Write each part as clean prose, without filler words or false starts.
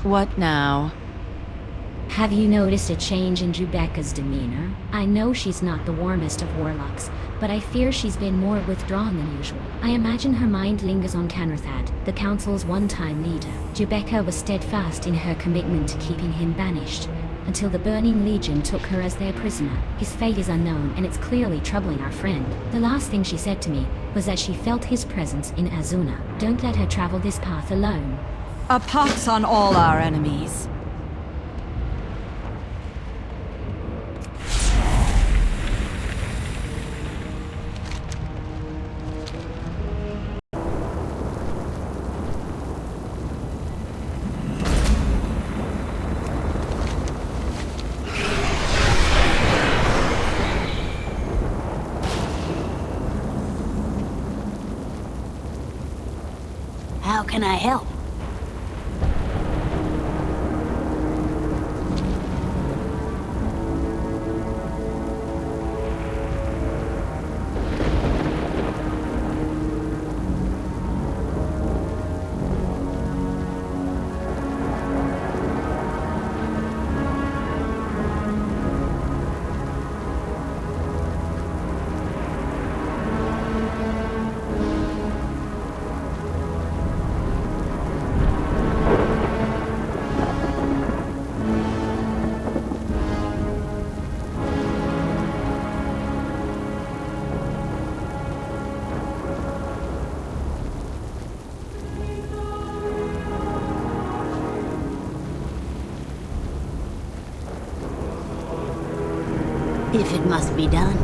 What now? Have you noticed a change in Rebecca's demeanor? I know she's not the warmest of warlocks, but I fear she's been more withdrawn than usual. I imagine her mind lingers on Kanrethad, the council's one-time leader. Rebecca was steadfast in her commitment to keeping him banished, until the Burning Legion took her as their prisoner. His fate is unknown, and it's clearly troubling our friend. The last thing she said to me was that she felt his presence in Azuna. Don't let her travel this path alone. A pox on all our enemies. How can I help? If it must be done.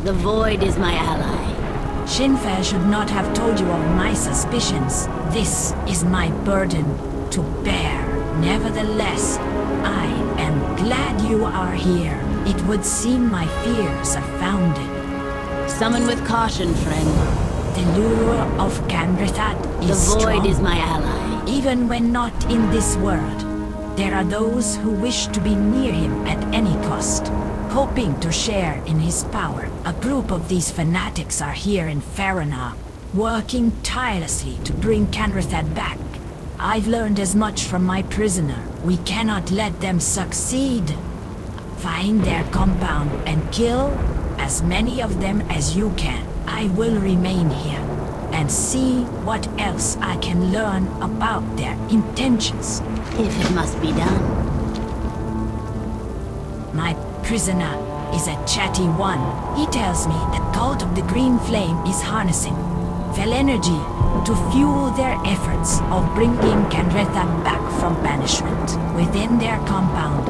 The Void is my ally. Shinfer should not have told you of my suspicions. This is my burden to bear. Nevertheless, I am glad you are here. It would seem my fears are founded. Summon with caution, friend. The lure of Kanrethad is The Void strong. is my ally. Even when not in this world, there are those who wish to be near him at any cost, hoping to share in his power. A group of these fanatics are here in Faranah, working tirelessly to bring Kanrethad back. I've learned as much from my prisoner. We cannot let them succeed. Find their compound and kill as many of them as you can. I will remain here and see what else I can learn about their intentions. If it must be done. My prisoner is a chatty one. He tells me the cult of the Green Flame is harnessing Fel energy to fuel their efforts of bringing Kanrethad back from banishment. Within their compound,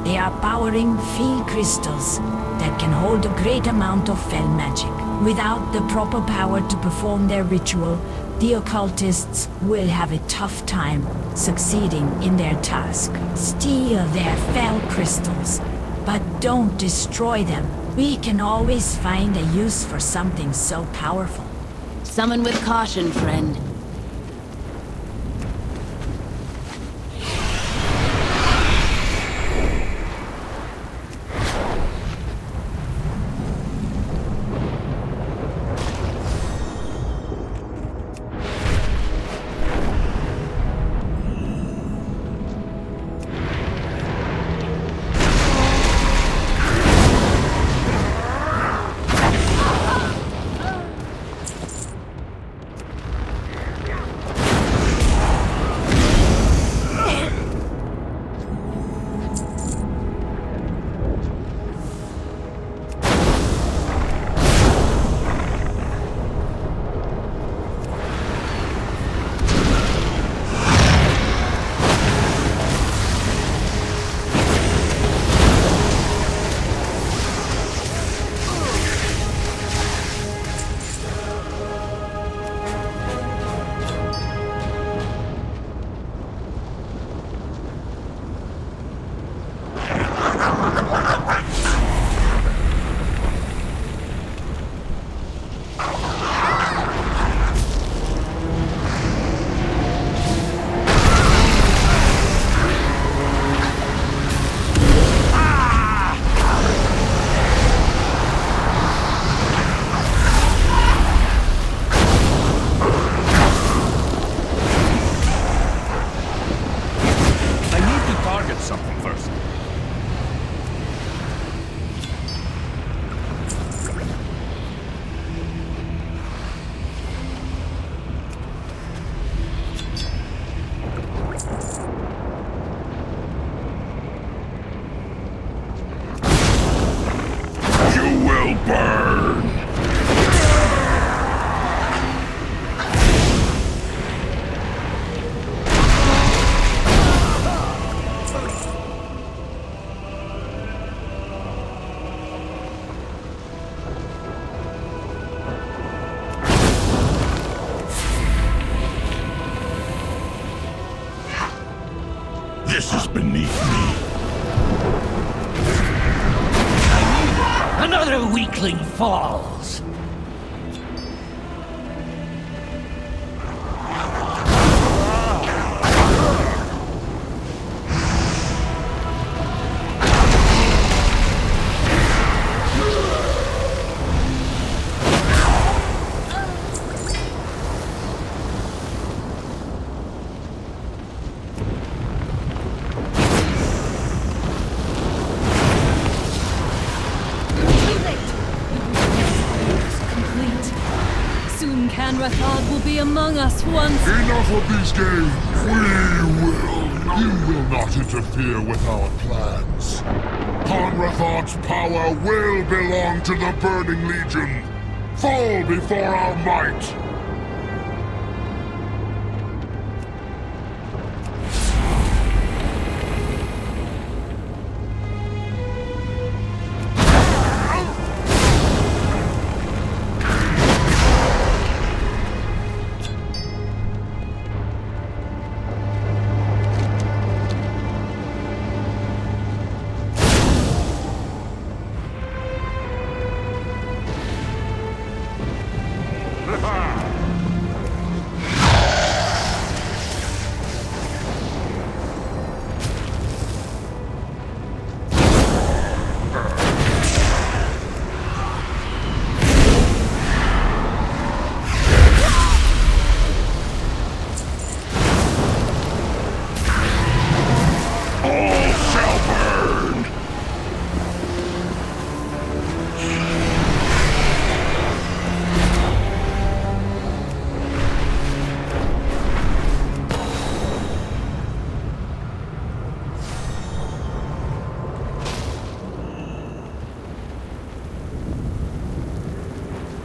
they are powering Fel crystals that can hold a great amount of Fel magic. Without the proper power to perform their ritual, the occultists will have a tough time succeeding in their task. Steal their Fel crystals, but don't destroy them. We can always find a use for something so powerful. Summon with caution, friend. something first. You will burn! This is beneath me. Another weakling falls. Soon Kanrethad will be among us once. Enough of these games! You will not interfere with our plans. Kanrethad's power will belong to the Burning Legion. Fall before our might!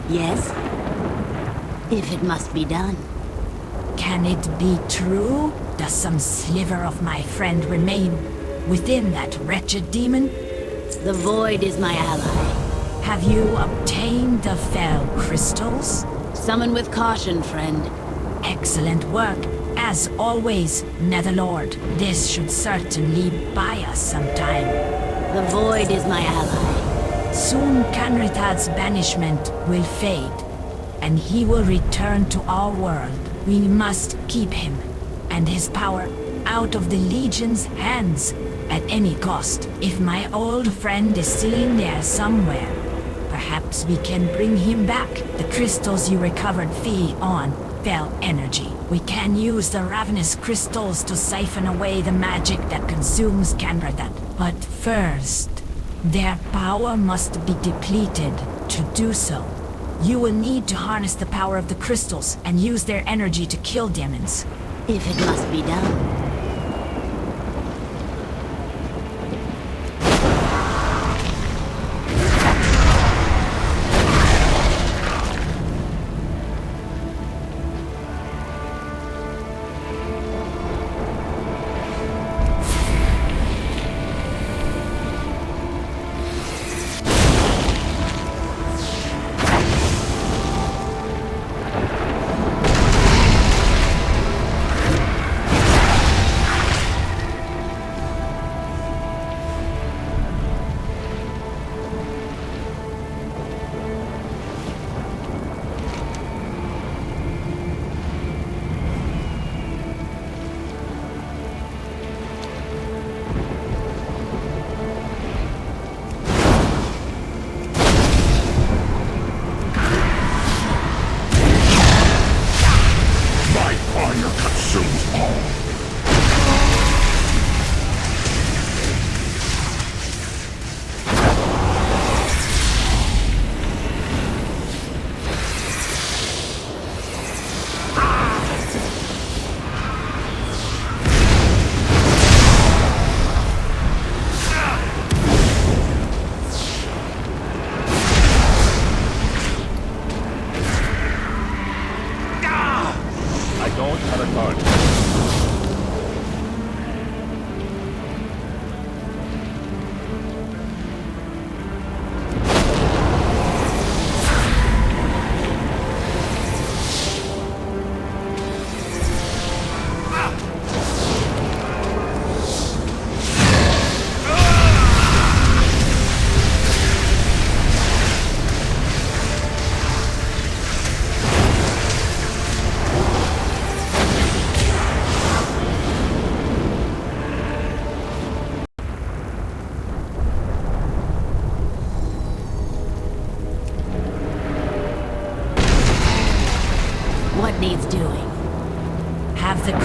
Yes? If it must be done. Can it be true? Does some sliver of my friend remain within that wretched demon? The void is my ally. Have you obtained the Fel crystals? Summon with caution, friend. Excellent work. As always, Netherlord. This should certainly buy us some time. The void is my ally. Soon Kanrethad's banishment will fade, and he will return to our world. We must keep him, and his power, out of the Legion's hands, at any cost. If my old friend is still in there somewhere, perhaps we can bring him back. The crystals you recovered feed on Fel energy. We can use the ravenous crystals to siphon away the magic that consumes Kanrethad. But first, their power must be depleted. To do so, you will need to harness the power of the crystals and use their energy to kill demons. If it must be done.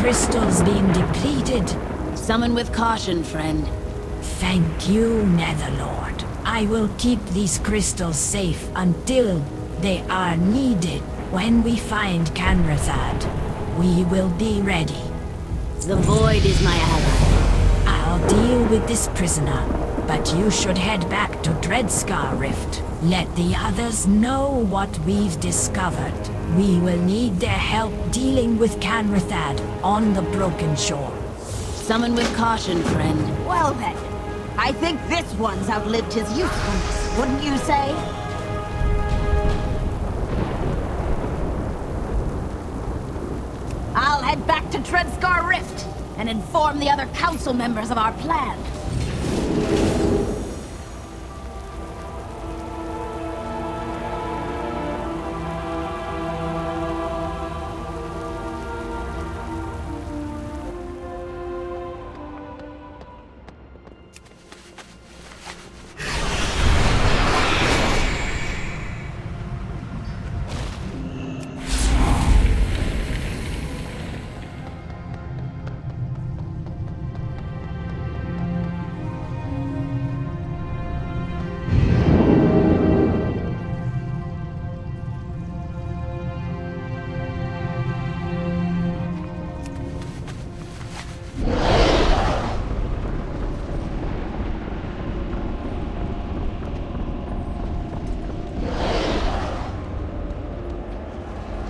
crystals being depleted. Summon with caution, friend. Thank you, Netherlord. I will keep these crystals safe until they are needed. When we find Kanrethad, we will be ready. The void is my ally. I'll deal with this prisoner, but you should head back to Dreadscar Rift. Let the others know what we've discovered. We will need their help dealing with Kanrethad on the Broken Shore. Summon with caution, friend. Well then, I think this one's outlived his usefulness, wouldn't you say? I'll head back to Dreadscar Rift and inform the other council members of our plan.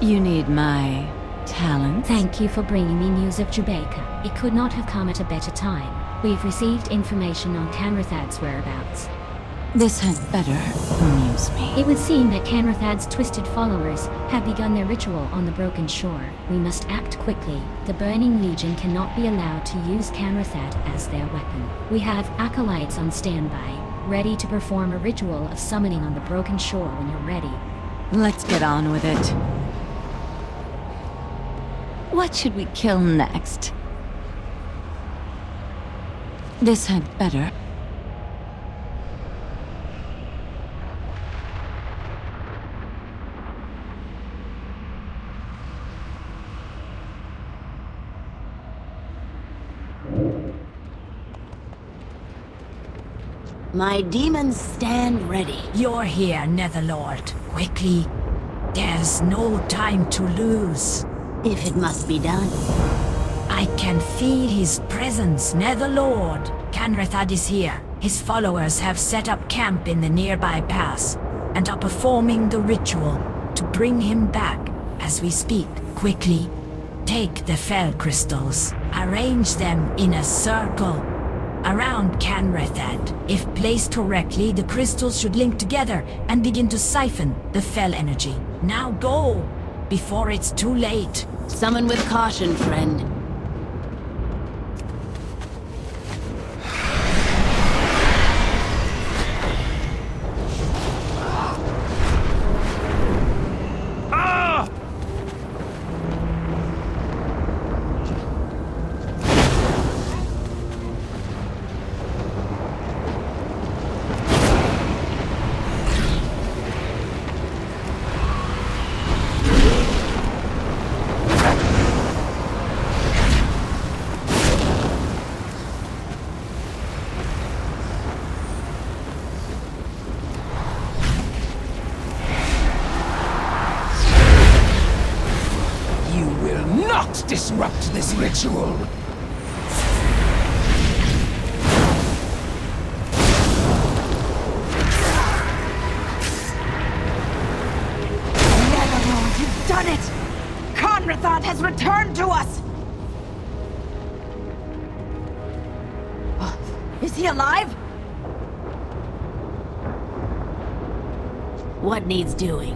You need my talent? Thank you for bringing me news of Jubeka. It could not have come at a better time. We've received information on Kanrethad's whereabouts. This had better amuse me. It would seem that Kanrethad's twisted followers have begun their ritual on the Broken Shore. We must act quickly. The Burning Legion cannot be allowed to use Kanrethad as their weapon. We have acolytes on standby, ready to perform a ritual of summoning on the Broken Shore when you're ready. Let's get on with it. What should we kill next? This had better. My demons stand ready. You're here, Netherlord. Quickly. There's no time to lose. If it must be done. I can feel his presence, Netherlord. Kanrethad is here. His followers have set up camp in the nearby pass and are performing the ritual to bring him back as we speak. Quickly, take the Fel crystals. Arrange them in a circle around Kanrethad. If placed correctly, the crystals should link together and begin to siphon the Fel energy. Now go, before it's too late. Summon with caution, friend. Disrupt this ritual! Netherlord, you've done it! Kanrethad has returned to us! Is he alive? What needs doing?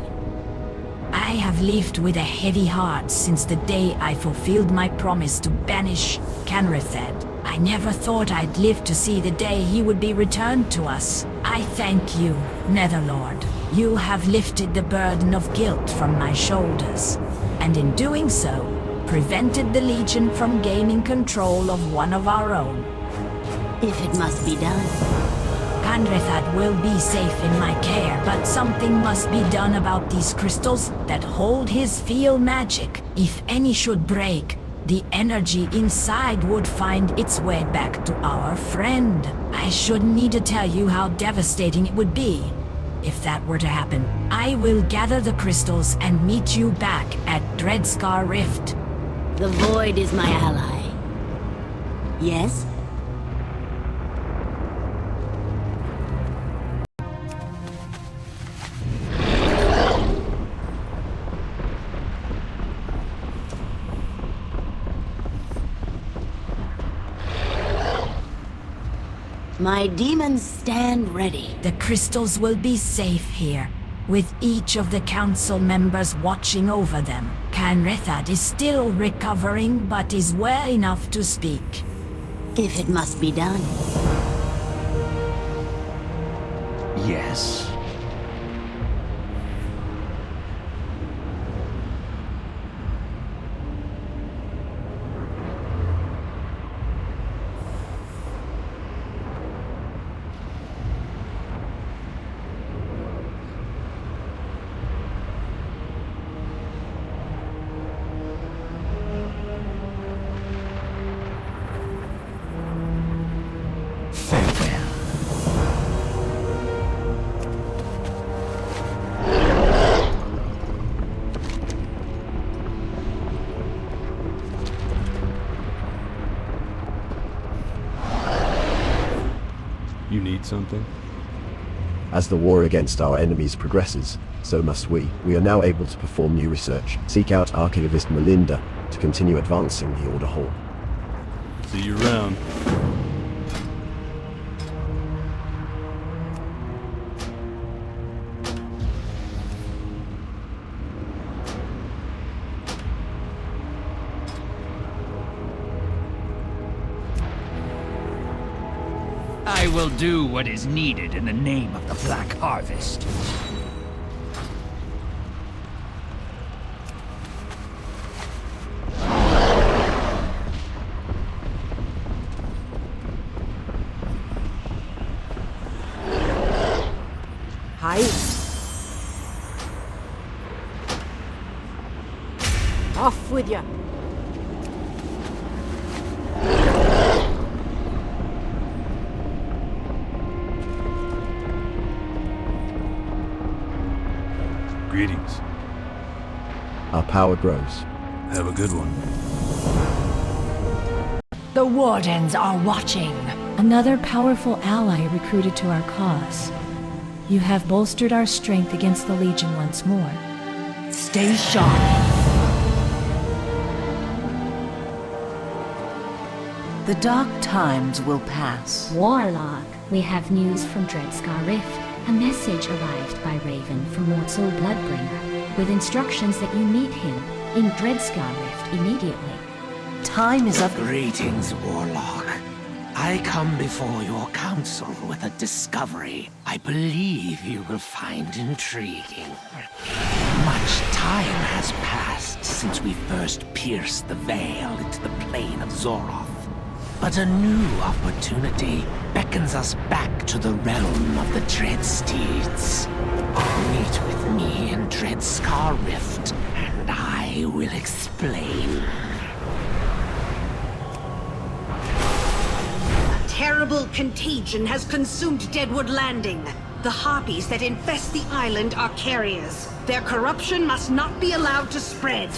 I have lived with a heavy heart since the day I fulfilled my promise to banish Kanrethad. I never thought I'd live to see the day he would be returned to us. I thank you, Netherlord. You have lifted the burden of guilt from my shoulders, and in doing so, prevented the Legion from gaining control of one of our own. If it must be done. Kanrethad will be safe in my care, but something must be done about these crystals that hold his field magic. If any should break, the energy inside would find its way back to our friend. I shouldn't need to tell you how devastating it would be. If that were to happen, I will gather the crystals and meet you back at Dreadscar Rift. The void is my ally. Yes? My demons stand ready. The crystals will be safe here, with each of the council members watching over them. Kanrethad is still recovering, but is well enough to speak. If it must be done. Yes. Farewell. You need something? As the war against our enemies progresses, so must we. We are now able to perform new research. Seek out Archivist Melinda to continue advancing the Order Hall. See you around. I will do what is needed in the name of the Black Harvest. Hi. Off with ya. Greetings. Our power grows. Have a good one. The Wardens are watching. Another powerful ally recruited to our cause. You have bolstered our strength against the Legion once more. Stay sharp. The dark times will pass. Warlock, we have news from Dreadscar Rift. A message arrived by Raven from Mortal Bloodbringer, with instructions that you meet him in Dreadscar Rift immediately. Time is up. Greetings, Warlock. I come before your council with a discovery I believe you will find intriguing. Much time has passed since we first pierced the veil into the plane of Zoroth. But a new opportunity beckons us back to the realm of the Dreadsteeds. Meet with me in Dreadscar Rift, and I will explain. A terrible contagion has consumed Deadwood Landing. The harpies that infest the island are carriers. Their corruption must not be allowed to spread.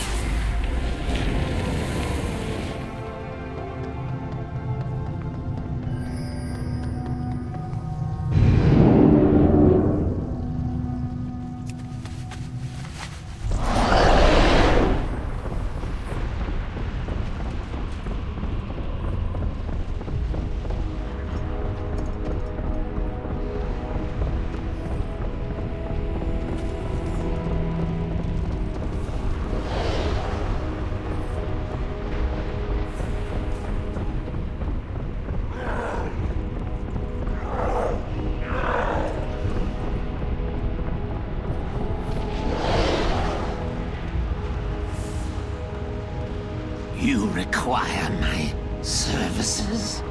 You require my services?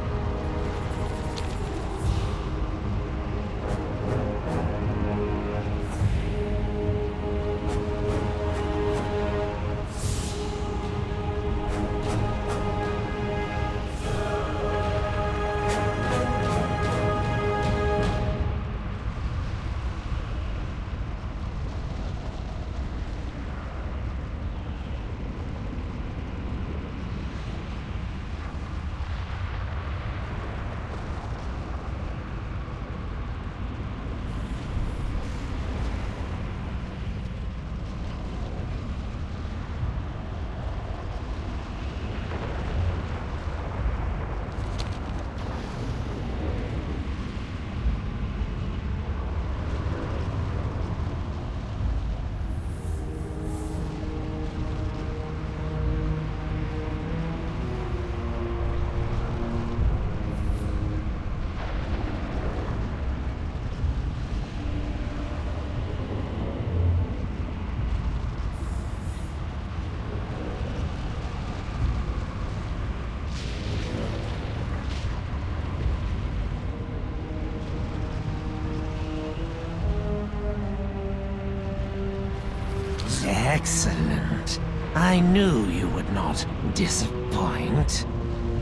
Excellent. I knew you would not disappoint.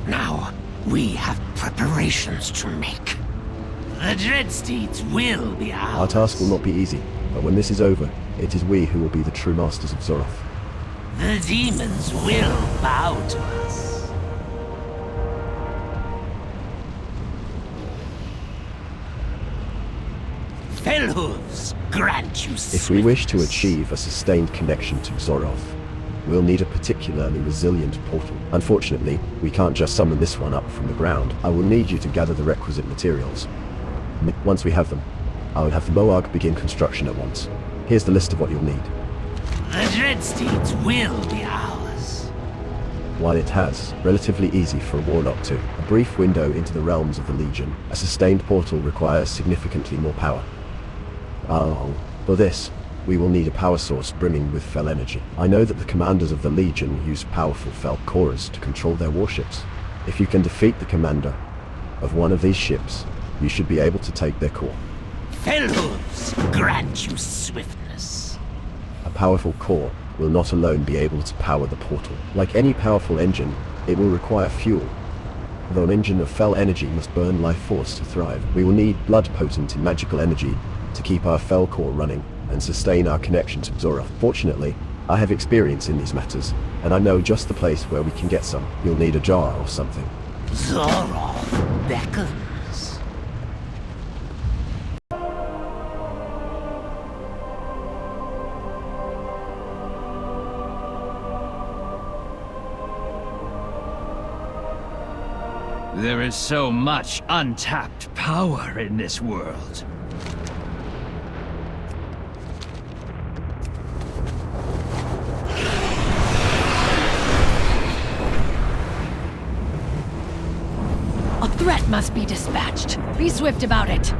Now, we have preparations to make. The Dreadsteeds will be ours. Our task will not be easy, but when this is over, it is we who will be the true masters of Zoroth. The demons will bow to us. Felhooves, grant you If we wish to achieve a sustained connection to Zoroth, we'll need a particularly resilient portal. Unfortunately, we can't just summon this one up from the ground. I will need you to gather the requisite materials. Once we have them, I will have the Moarg begin construction at once. Here's the list of what you'll need. The Dreadsteeds will be ours. While it has, relatively easy for a Warlock to, a brief window into the realms of the Legion, a sustained portal requires significantly more power. For this, we will need a power source brimming with Fel energy. I know that the commanders of the Legion use powerful Fel cores to control their warships. If you can defeat the commander of one of these ships, you should be able to take their core. Felhooves, grant you swiftness. A powerful core will not alone be able to power the portal. Like any powerful engine, it will require fuel. Though an engine of Fel energy must burn life force to thrive, we will need blood-potent and magical energy to keep our Fel core running and sustain our connection to Zoroth. Fortunately, I have experience in these matters, and I know just the place where we can get some. You'll need a jar or something. Zoroth beckons. There is so much untapped power in this world. A threat must be dispatched. Be swift about it.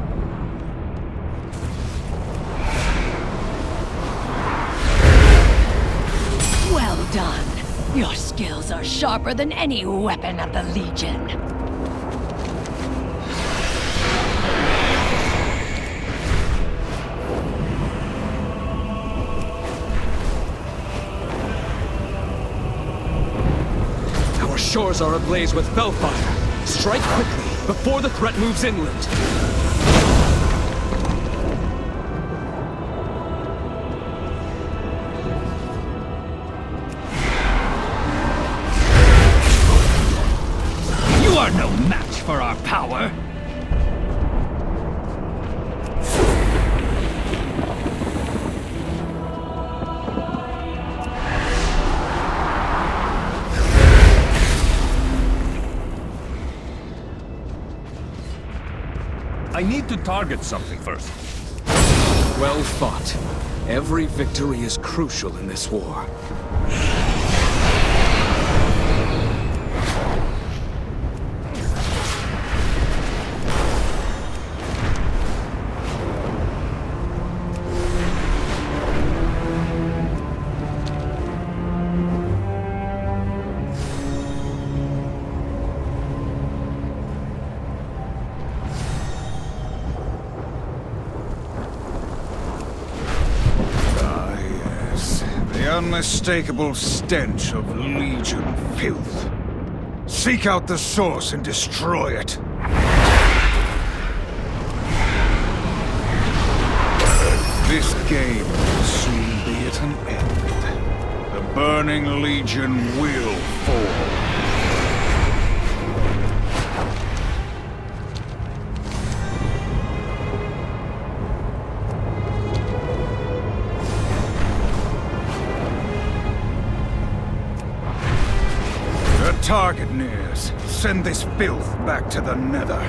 Well done. Your skills are sharper than any weapon of the Legion. Our shores are ablaze with Fel Fire. Strike quickly, before the threat moves inland. You are no match for our power. I need to target something first. Well fought. Every victory is crucial in this war. The unmistakable stench of Legion filth. Seek out the source and destroy it. This game will soon be at an end. The Burning Legion will fall. Target nears. Send this filth back to the Nether.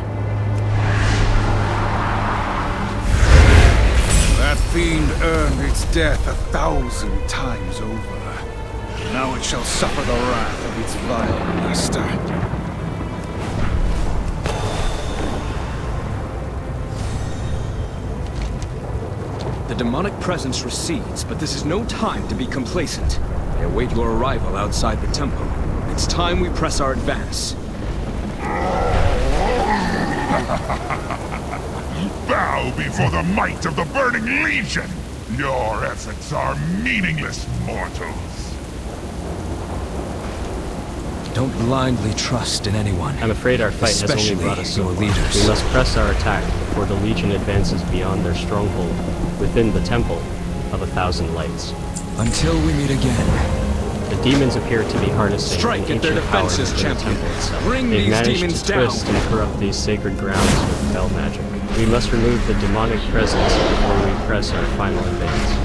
That fiend earned its death 1,000 times over. Now it shall suffer the wrath of its vile master. The demonic presence recedes, but this is no time to be complacent. I await your arrival outside the temple. It's time we press our advance. Bow before the might of the Burning Legion! Your efforts are meaningless, mortals. Don't blindly trust in anyone. I'm afraid our fight has only brought us so far. We must press our attack before the Legion advances beyond their stronghold within the Temple of 1,000 Lights. Until we meet again. The demons appear to be harnessing Strike at their defenses, champion. Bring They've these managed demons to down. twist and corrupt these sacred grounds with fel magic. We must remove the demonic presence before we press our final advance.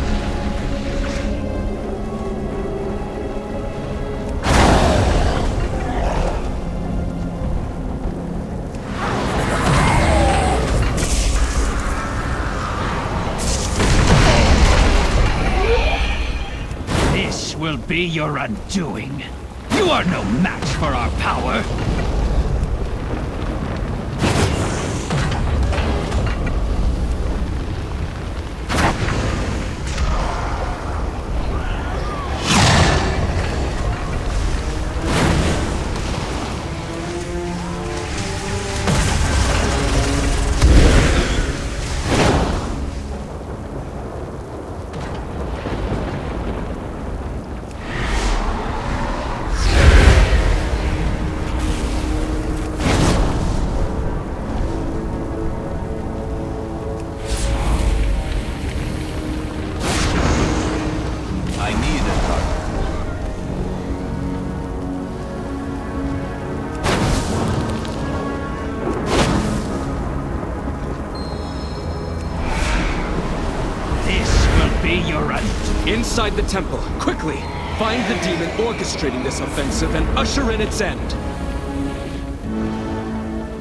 This will be your undoing. You are no match for our power. Inside the temple, quickly! Find the demon orchestrating this offensive and usher in its end.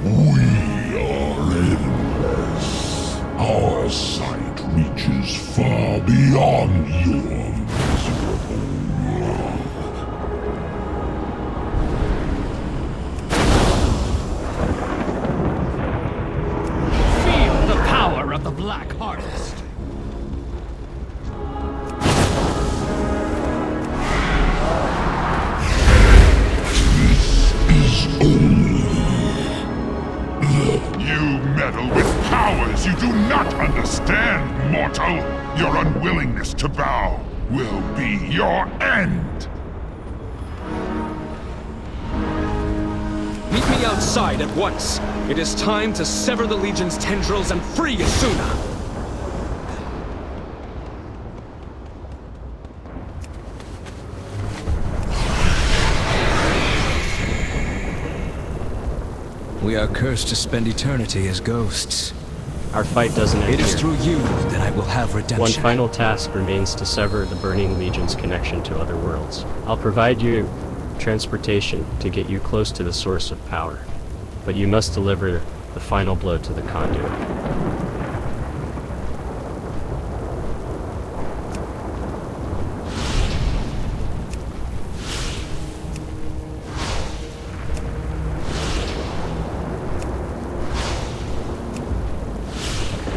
We are endless. Our sight reaches far beyond your miserable world. Feel the power of the Black Harvest. You meddle with powers you do not understand, mortal! Your unwillingness to bow will be your end! Meet me outside at once. It is time to sever the Legion's tendrils and free Asuna! We are cursed to spend eternity as ghosts. Our fight doesn't end It is here. through you that I will have redemption. One final task remains to sever the Burning Legion's connection to other worlds. I'll provide you transportation to get you close to the source of power, but you must deliver the final blow to the conduit.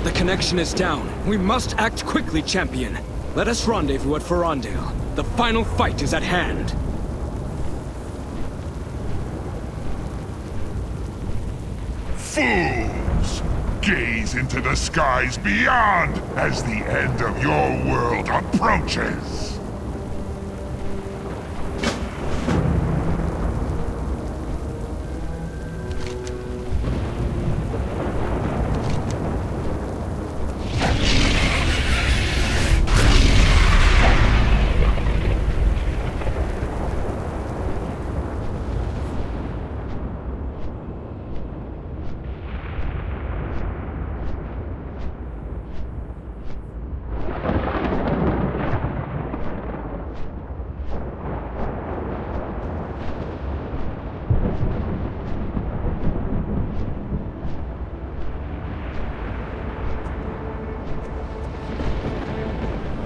The connection is down. We must act quickly, champion. Let us rendezvous at Ferondale. The final fight is at hand. Fools! Gaze into the skies beyond as the end of your world approaches!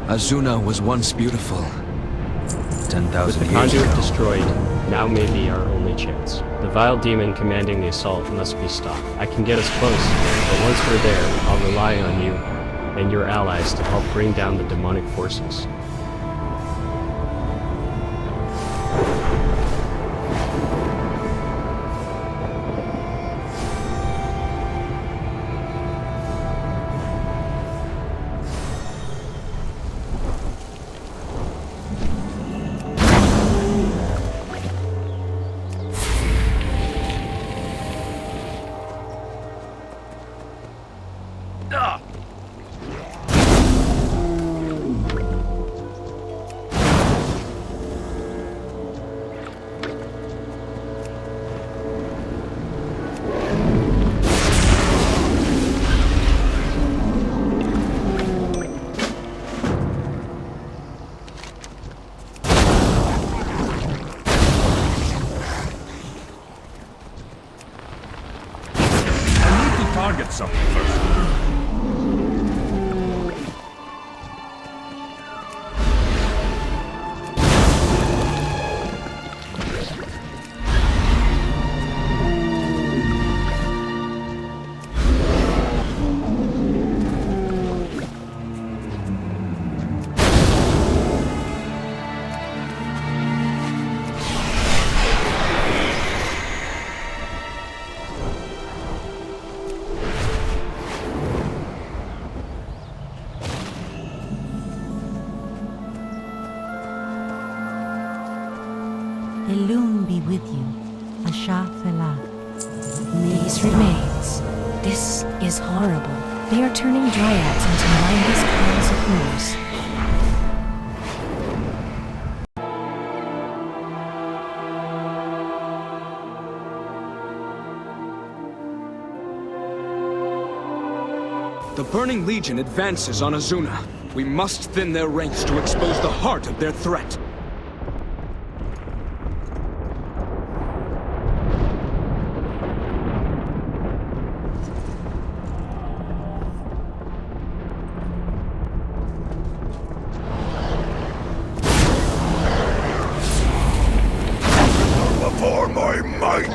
Asuna was once beautiful. 10,000 With the years conduit ago. destroyed, now may be our only chance. The vile demon commanding the assault must be stopped. I can get us close, but once we're there, I'll rely on you and your allies to help bring down the demonic forces. Target something first. Elune be with you. Asha Fela. These remains. This is horrible. They are turning dryads into mindless piles of ooze. The Burning Legion advances on Azuna. We must thin their ranks to expose the heart of their threat. Before my might!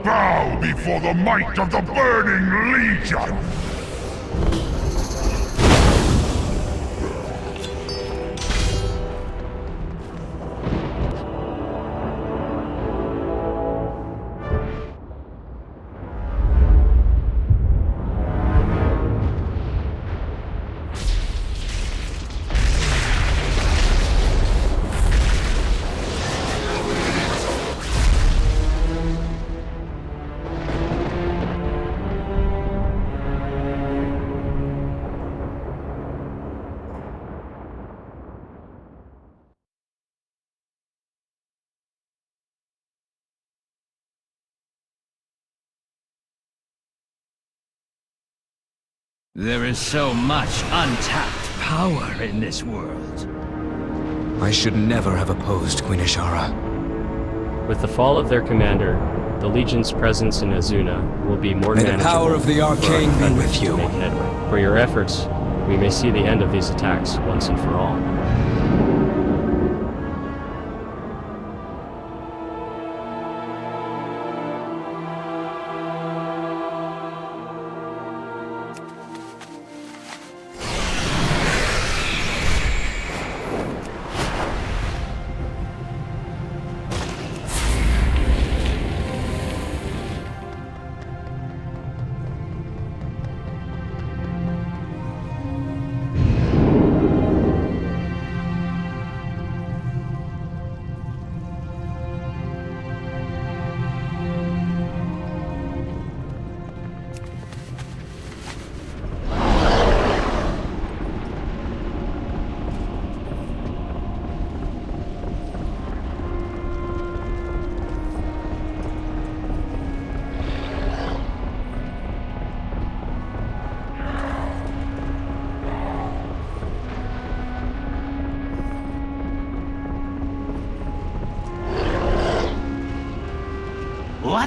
Bow before the might of the Burning Legion! There is so much untapped power in this world. I should never have opposed Queen Ashara. With the fall of their commander, the Legion's presence in Azuna will be more manageable. May the power of the Arcane be with you. Make headway. For your efforts, we may see the end of these attacks once and for all.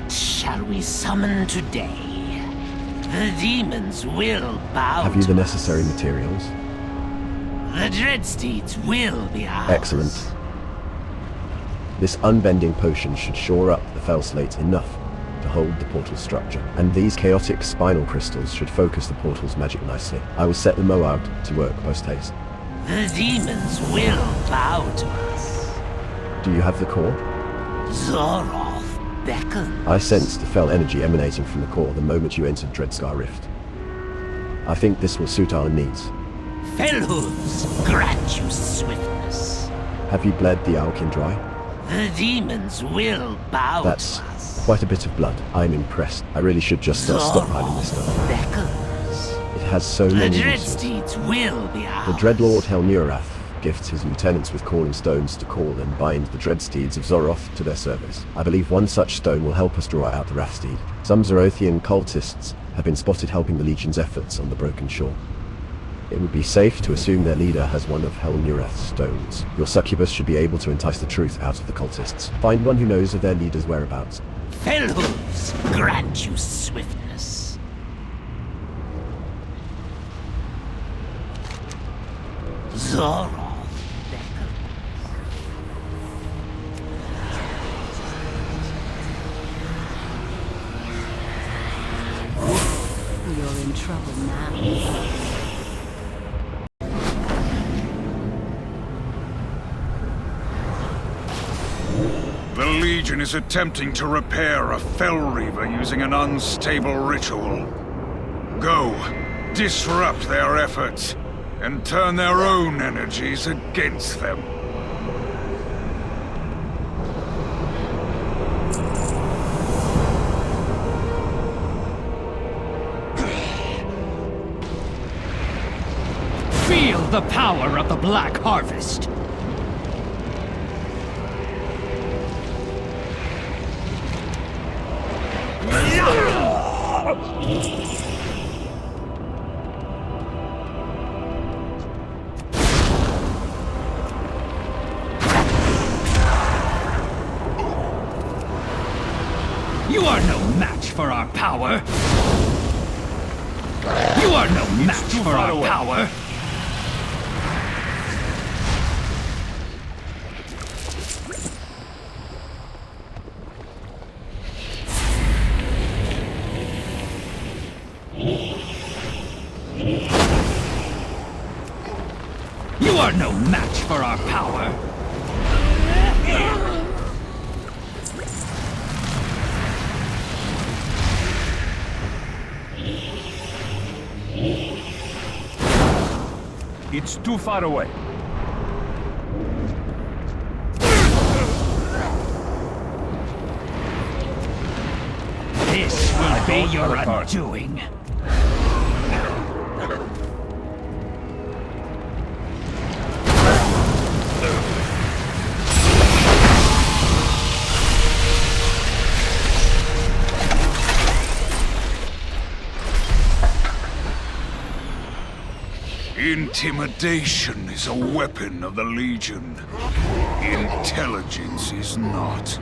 What shall we summon today? The demons will bow. Have you the necessary materials? The Dreadsteeds will be ours. Excellent. This unbending potion should shore up the Fel Slate enough to hold the portal structure, and these chaotic spinal crystals should focus the portal's magic nicely. I will set the Moab to work post-haste. The demons will bow to us. Do you have the core? Zoroth beckons. I sensed the Fel energy emanating from the core the moment you entered Dreadscar Rift. I think this will suit our needs. Fel hooves grant you swiftness. Have you bled the Alkin dry? The demons will bow That's to us. quite a bit of blood. I'm impressed. I really should just start stockpiling this stuff. Beckons. It has so The many uses. Dreadsteeds will be ours. The Dreadlord Helnurath gifts his lieutenants with calling stones to call and bind the Dreadsteeds of Zoroth to their service. I believe one such stone will help us draw out the Wrathsteed. Some Zorothian cultists have been spotted helping the Legion's efforts on the Broken Shore. It would be safe to assume their leader has one of Helnurath's stones. Your succubus should be able to entice the truth out of the cultists. Find one who knows of their leader's whereabouts. Fel hooves grant you swiftness. Zoroth. You're in trouble now. The Legion is attempting to repair a Fel Reaver using an unstable ritual. Go, disrupt their efforts, and turn their own energies against them. Feel the power of the Black Harvest! You are no match for our power! You are no match for our power! You are no match for our power! It's too far away. This will be your undoing. Intimidation is a weapon of the Legion. Intelligence is not.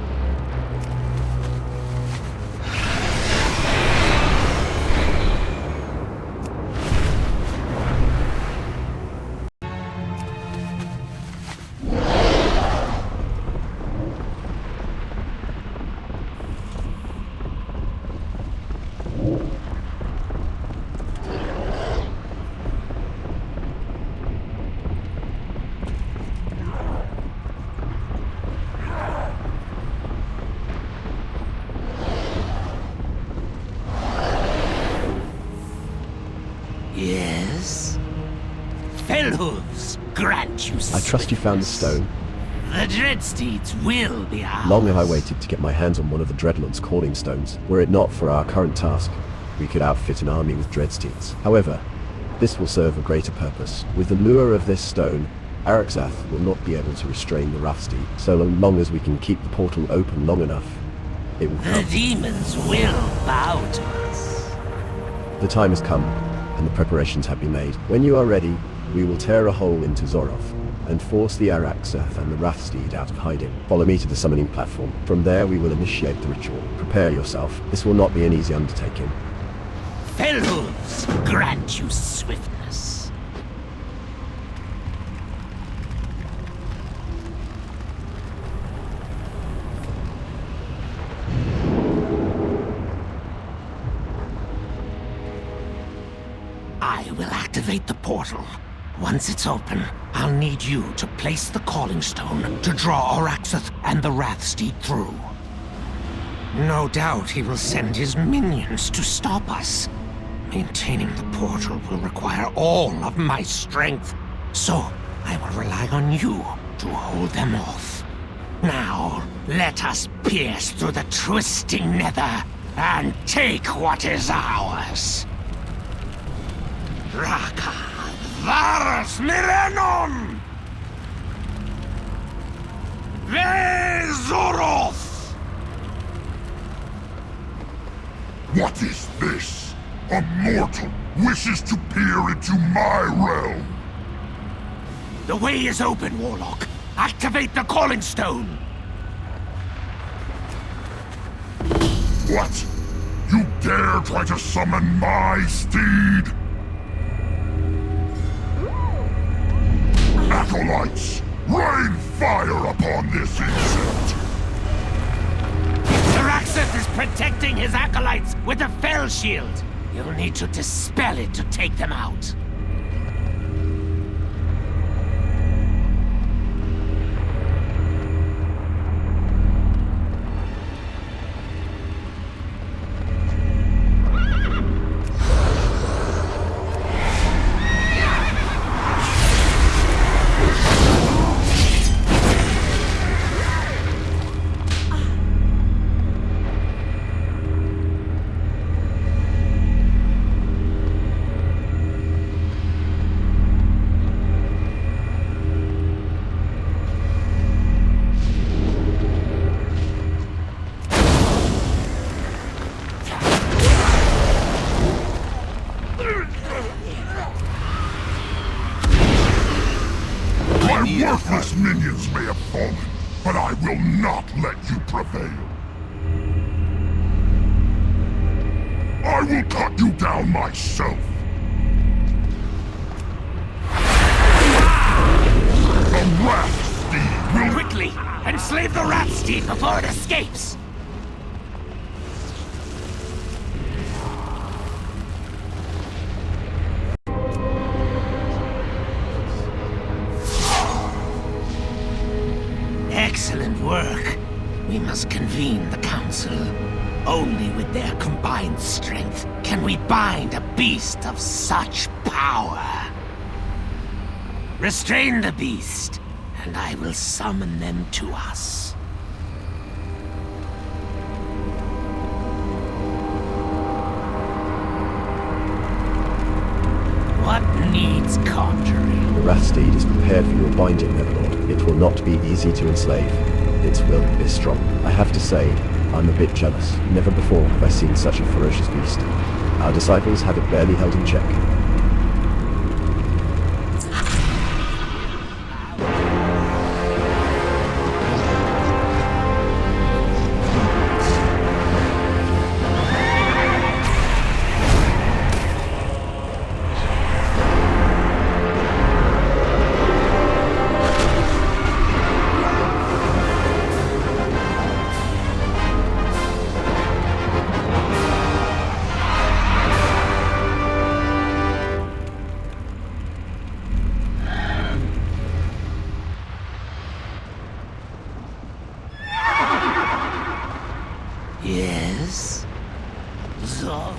Yes? Fel hooves grant you I trust you found the stone. The Dreadsteeds will be ours. Long have I waited to get my hands on one of the Dreadlord's calling stones. Were it not for our current task, we could outfit an army with Dreadsteeds. However, this will serve a greater purpose. With the lure of this stone, Araxath will not be able to restrain the Wrathsteed. So long as we can keep the portal open long enough, it will come. The demons will bow to us. The time has come, and the preparations have been made. When you are ready, we will tear a hole into Zoroth, and force the Araxath and the Wrathsteed out of hiding. Follow me to the summoning platform. From there we will initiate the ritual. Prepare yourself. This will not be an easy undertaking. Felhooves, grant you swiftness. I will activate the portal. Once it's open, I'll need you to place the Calling Stone to draw Araxath and the Wrathsteed through. No doubt he will send his minions to stop us. Maintaining the portal will require all of my strength, so I will rely on you to hold them off. Now, let us pierce through the twisting nether and take what is ours. Raka Varus Mirenon! Vezoroth! What is this? A mortal wishes to peer into my realm. The way is open, Warlock. Activate the Calling Stone. What? You dare try to summon my steed? Acolytes, rain fire upon this insect! Araxath is protecting his acolytes with a Fel shield. You'll need to dispel it to take them out. Worthless minions may have fallen, but I will not let you prevail. I will cut you down myself. The Wrathsteed will... Quickly! Enslave the Wrathsteed before it escapes! Excellent work. We must convene the council. Only with their combined strength can we bind a beast of such power. Restrain the beast, and I will summon them to us. What needs conjuring? The Wrathsteed is prepared for your binding, Netherlord. It will not be easy to enslave. Its will is strong. I have to say, I'm a bit jealous. Never before have I seen such a ferocious beast. Our disciples have it barely held in check. Yes? Zor?